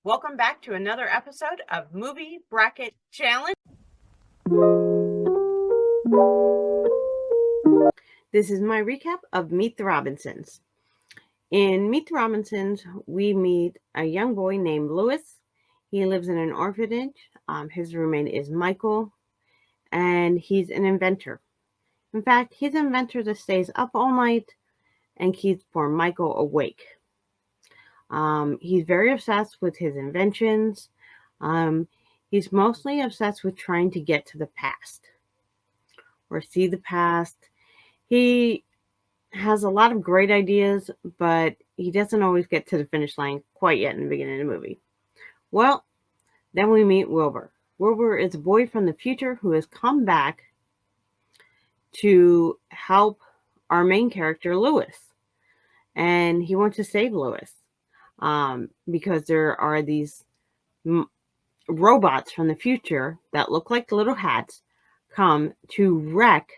Welcome back to another episode of Movie Bracket Challenge. This is my recap of Meet the Robinsons. In Meet the Robinsons, we meet a young boy named Louis. He lives in an orphanage. His roommate is Michael, and he's an inventor. In fact, he's an inventor that stays up all night and keeps poor Michael awake. He's very obsessed with his inventions. He's mostly obsessed with trying to get to the past or see the past. He has a lot of great ideas, but he doesn't always get to the finish line quite yet in the beginning of the movie. Well, then we meet Wilbur. Wilbur is a boy from the future who has come back to help our main character, Louis. And he wants to save Louis because there are these robots from the future that look like little hats come to wreck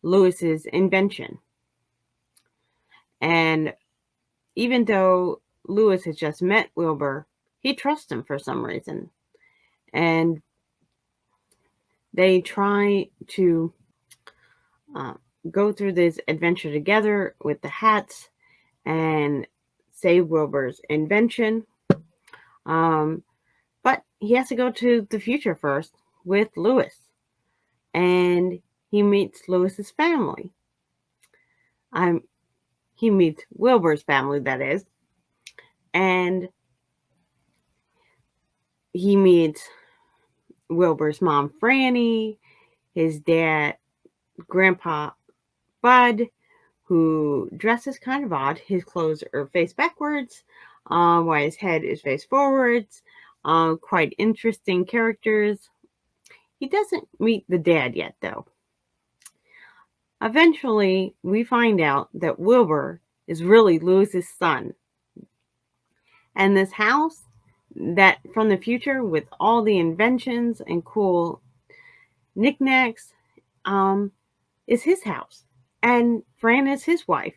Louis's invention. And even though Louis has just met Wilbur, he trusts him for some reason. And they try to go through this adventure together with the hats and save Wilbur's invention. But he has to go to the future first with Louis. And he meets Louis's family. He meets Wilbur's family, that is. And he meets Wilbur's mom, Franny, his dad, Grandpa Bud, who dresses kind of odd. His clothes are faced backwards, while his head is faced forwards. Quite interesting characters. He doesn't meet the dad yet, though. Eventually, we find out that Wilbur is really Louis's son. And this house that from the future with all the inventions and cool knickknacks is his house. And Fran is his wife.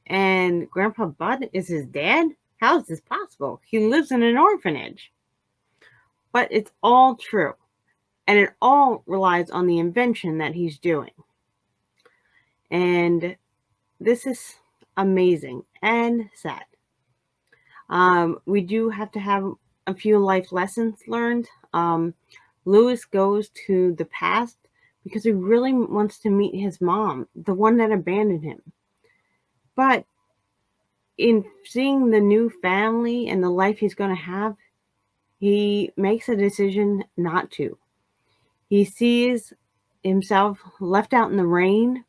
And Grandpa Bud is his dad? How is this possible? He lives in an orphanage. But it's all true. And it all relies on the invention that he's doing. And this is amazing and sad. We do have to have a few life lessons learned. Louis goes to the past because he really wants to meet his mom, the one that abandoned him. But in seeing the new family and the life he's going to have, he makes a decision not to. He sees himself left out in the rain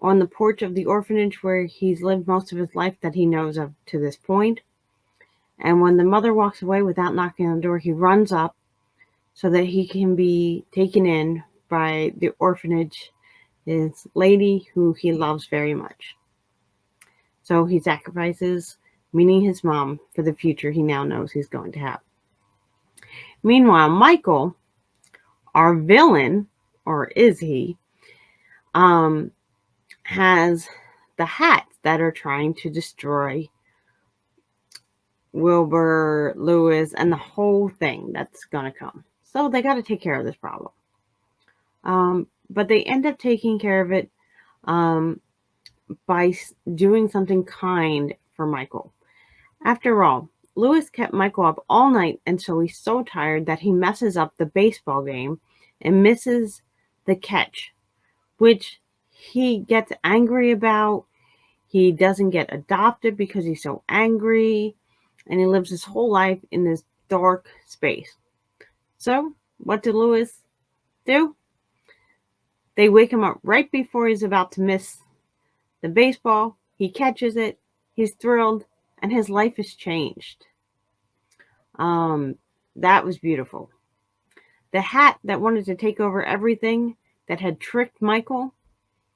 on the porch of the orphanage where he's lived most of his life that he knows of to this point. And when the mother walks away without knocking on the door, he runs up so that he can be taken in by the orphanage, his lady who he loves very much. So he sacrifices meeting his mom for the future he now knows he's going to have. Meanwhile, Michael, our villain, or is he, has the hats that are trying to destroy Wilbur, Louis, and the whole thing that's going to come. So they got to take care of this problem. But they end up taking care of it by doing something kind for Michael. After all, Louis kept Michael up all night, and so he's so tired that he messes up the baseball game and misses the catch, which he gets angry about. He doesn't get adopted because he's so angry, and he lives his whole life in this dark space. So, what did Louis do? They wake him up right before he's about to miss the baseball. He catches it. He's thrilled, and his life has changed. That was beautiful. The hat that wanted to take over everything, that had tricked Michael,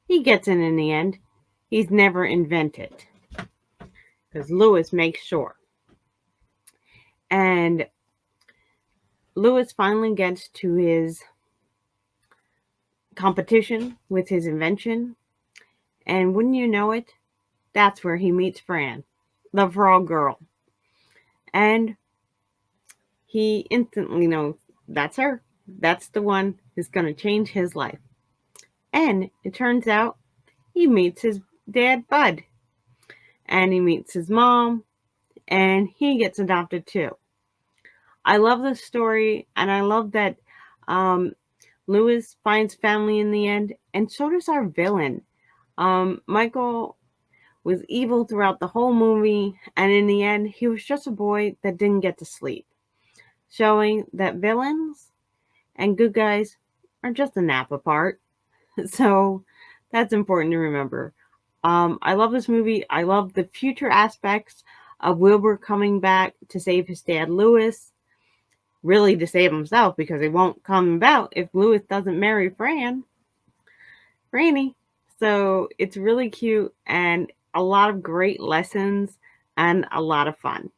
he gets in the end. He's never invented, because Louis makes sure. And Louis finally gets to his competition with his invention. And wouldn't you know it, that's where he meets Fran, the frog girl. And he instantly knows that's her. That's the one who's going to change his life. And it turns out he meets his dad, Bud, and he meets his mom, and he gets adopted too. I love this story, and I love that um, Lewis finds family in the end, and so does our villain. Michael was evil throughout the whole movie, and in the end, he was just a boy that didn't get to sleep, showing that villains and good guys are just a nap apart. So that's important to remember. I love this movie. I love the future aspects of Wilbur coming back to save his dad, Lewis. Really to save himself because he won't come about if Lewis doesn't marry Franny. So it's really cute and a lot of great lessons and a lot of fun.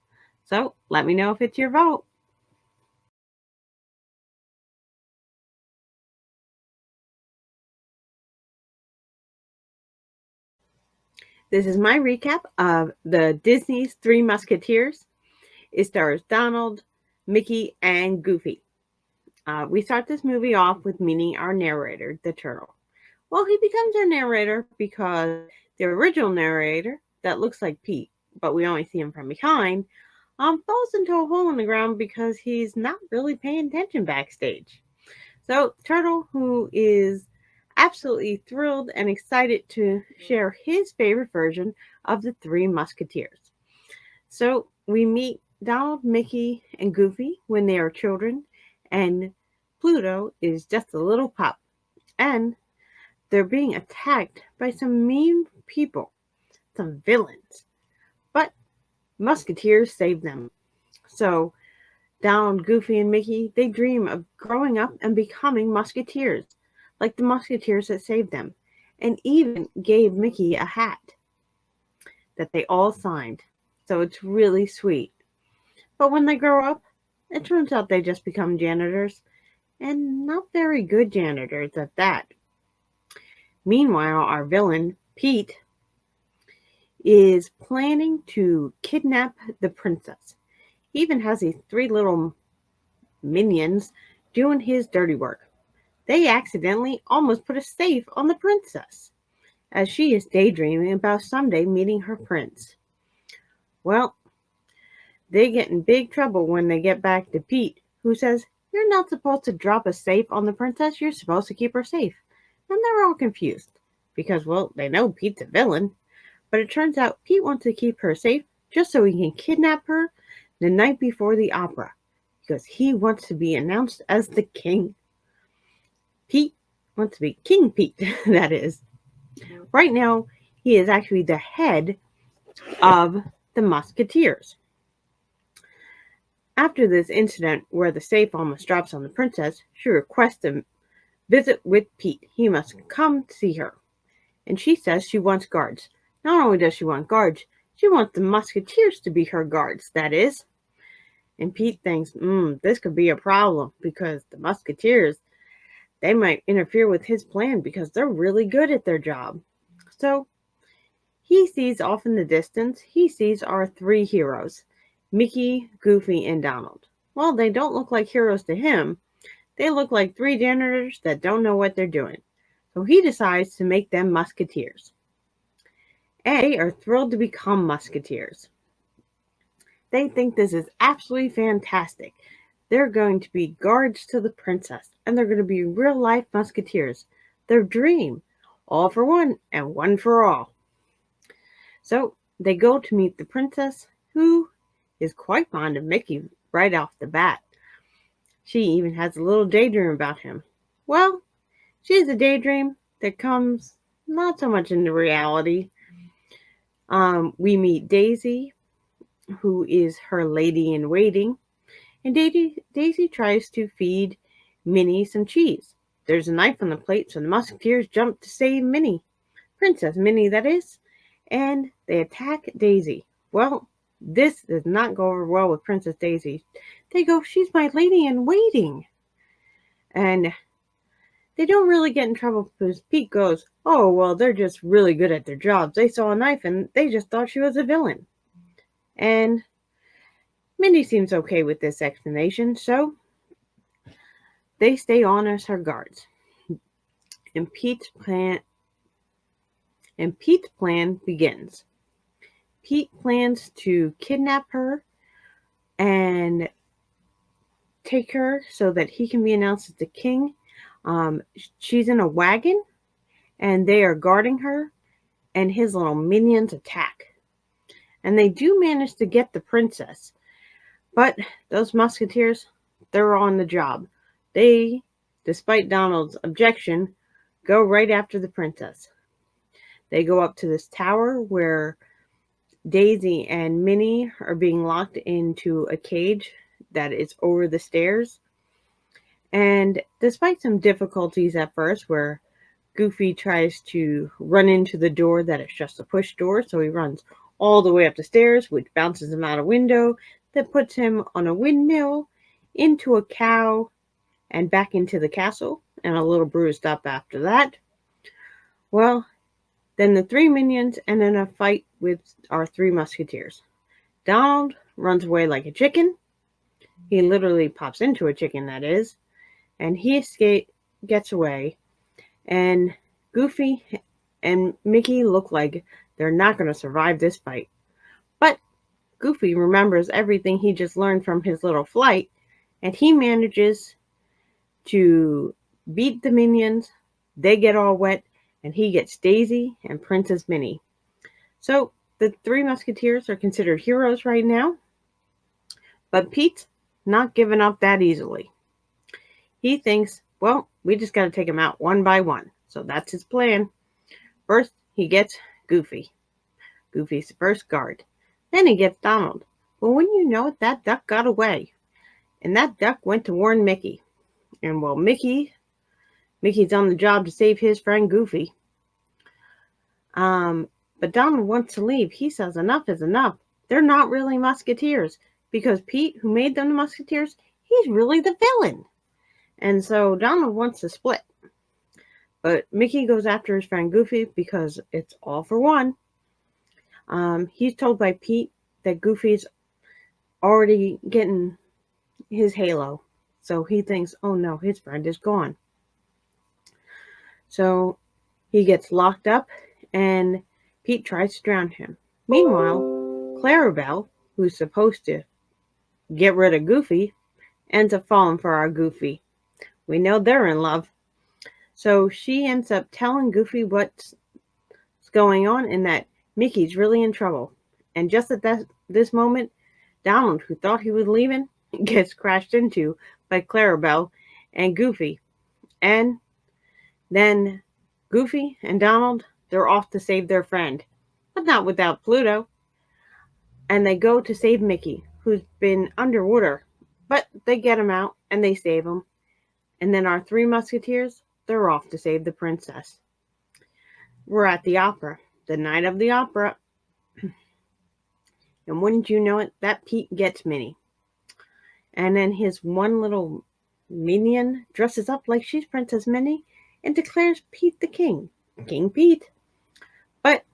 So let me know if it's your vote. This is my recap of the Disney's Three Musketeers. It stars Donald, Mickey, and Goofy. We start this movie off with meeting our narrator, the turtle. Well, he becomes our narrator because the original narrator, that looks like Pete, but we only see him from behind, falls into a hole in the ground because he's not really paying attention backstage. So, Turtle, who is absolutely thrilled and excited to share his favorite version of the Three Musketeers. So, we meet Donald, Mickey, and Goofy when they are children, and Pluto is just a little pup. And they're being attacked by some mean people, some villains. But Musketeers save them. So Donald, Goofy, and Mickey, they dream of growing up and becoming Musketeers, like the Musketeers that saved them, and even gave Mickey a hat that they all signed. So it's really sweet. But when they grow up, it turns out they just become janitors, and not very good janitors at that. Meanwhile, our villain, Pete, is planning to kidnap the princess. He even has these three little minions doing his dirty work. They accidentally almost put a safe on the princess as she is daydreaming about someday meeting her prince. Well, they get in big trouble when they get back to Pete, who says, "You're not supposed to drop a safe on the princess, you're supposed to keep her safe." And they're all confused because, well, they know Pete's a villain, but it turns out Pete wants to keep her safe just so he can kidnap her the night before the opera because he wants to be announced as the king. Pete wants to be King Pete, that is. Right now, he is actually the head of the Musketeers. After this incident where the safe almost drops on the princess, she requests a visit with Pete. He must come see her. And she says she wants guards. Not only does she want guards, she wants the Musketeers to be her guards, that is. And Pete thinks, this could be a problem because the Musketeers, they might interfere with his plan because they're really good at their job. So he sees off in the distance, he sees our three heroes, Mickey, Goofy, and Donald. Well, they don't look like heroes to him. They look like three janitors that don't know what they're doing. So he decides to make them Musketeers. And they are thrilled to become Musketeers. They think this is absolutely fantastic. They're going to be guards to the princess, and they're going to be real life Musketeers. Their dream. All for one, and one for all. So they go to meet the princess, who is quite fond of Mickey right off the bat. She even has a little daydream about him. Well, she has a daydream that comes not so much into reality. We meet Daisy, who is her lady in waiting, and Daisy tries to feed Minnie some cheese. There's a knife on the plate, so the Musketeers jump to save Minnie, Princess Minnie, that is, and they attack Daisy. Well, this does not go over well with Princess Daisy. They go, "She's my lady in waiting," and they don't really get in trouble because Pete goes, "Oh, well, they're just really good at their jobs. They saw a knife and they just thought she was a villain." And Minnie seems okay with this explanation, so they stay on as her guards. And Pete's plan begins. Pete plans to kidnap her and take her so that he can be announced as the king. She's in a wagon, and they are guarding her, and his little minions attack. And they do manage to get the princess, but those musketeers, they're on the job. They, despite Donald's objection, go right after the princess. They go up to this tower where Daisy and Minnie are being locked into a cage that is over the stairs. And despite some difficulties at first, where Goofy tries to run into the door that is just a push door, so he runs all the way up the stairs, which bounces him out a window, that puts him on a windmill, into a cow, and back into the castle, and a little bruised up after that. Well, then the three minions end in a fight with our three musketeers. Donald runs away like a chicken. He literally pops into a chicken, that is, and he gets away. And Goofy and Mickey look like they're not going to survive this fight. But Goofy remembers everything he just learned from his little flight, and he manages to beat the minions. They get all wet, and he gets Daisy and Princess Minnie. So the three musketeers are considered heroes right now, but Pete's not giving up that easily. He thinks, well, we just got to take them out one by one. So that's his plan. First, he gets Goofy. Goofy's the first guard. Then he gets Donald. But when you know it, that duck got away. And that duck went to warn Mickey. And well, Mickey's on the job to save his friend Goofy. But Donald wants to leave. He says enough is enough. They're not really musketeers. Because Pete, who made them the musketeers, he's really the villain. And so Donald wants to split. But Mickey goes after his friend Goofy because it's all for one. He's told by Pete that Goofy's already getting his halo. So he thinks, oh no, his friend is gone. So he gets locked up and Pete tries to drown him. Meanwhile, Clarabelle, who's supposed to get rid of Goofy, ends up falling for our Goofy. We know they're in love. So she ends up telling Goofy what's going on and that Mickey's really in trouble. And just at this moment, Donald, who thought he was leaving, gets crashed into by Clarabelle and Goofy. And then Goofy and Donald, they're off to save their friend. But not without Pluto. And they go to save Mickey, who's been underwater. But they get him out and they save him. And then our three musketeers, they're off to save the princess. We're at the opera, the night of the opera. And wouldn't you know it, that Pete gets Minnie. And then his one little minion dresses up like she's Princess Minnie and declares Pete the king, King Pete. But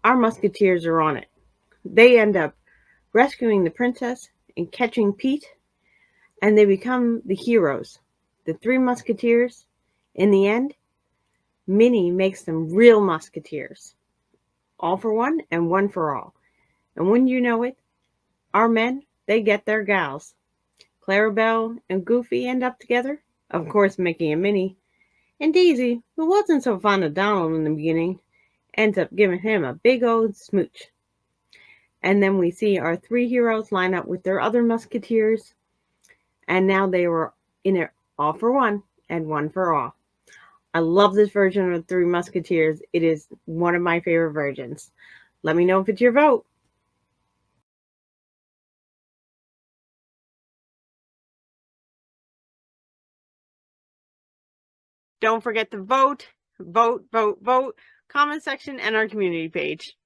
our musketeers are on it. They end up rescuing the princess and catching Pete, and they become the heroes, the three musketeers. In the end, Minnie makes them real musketeers, all for one and one for all. And wouldn't you know it, our men, they get their gals. Clarabelle and Goofy end up together, of course Mickey and Minnie, and Daisy, who wasn't so fond of Donald in the beginning, ends up giving him a big old smooch. And then we see our three heroes line up with their other musketeers, and now they were in it all for one and one for all. I love this version of Three Musketeers. It is one of my favorite versions. Let me know if it's your vote. Don't forget to vote, vote, vote, vote, comment section, and our community page.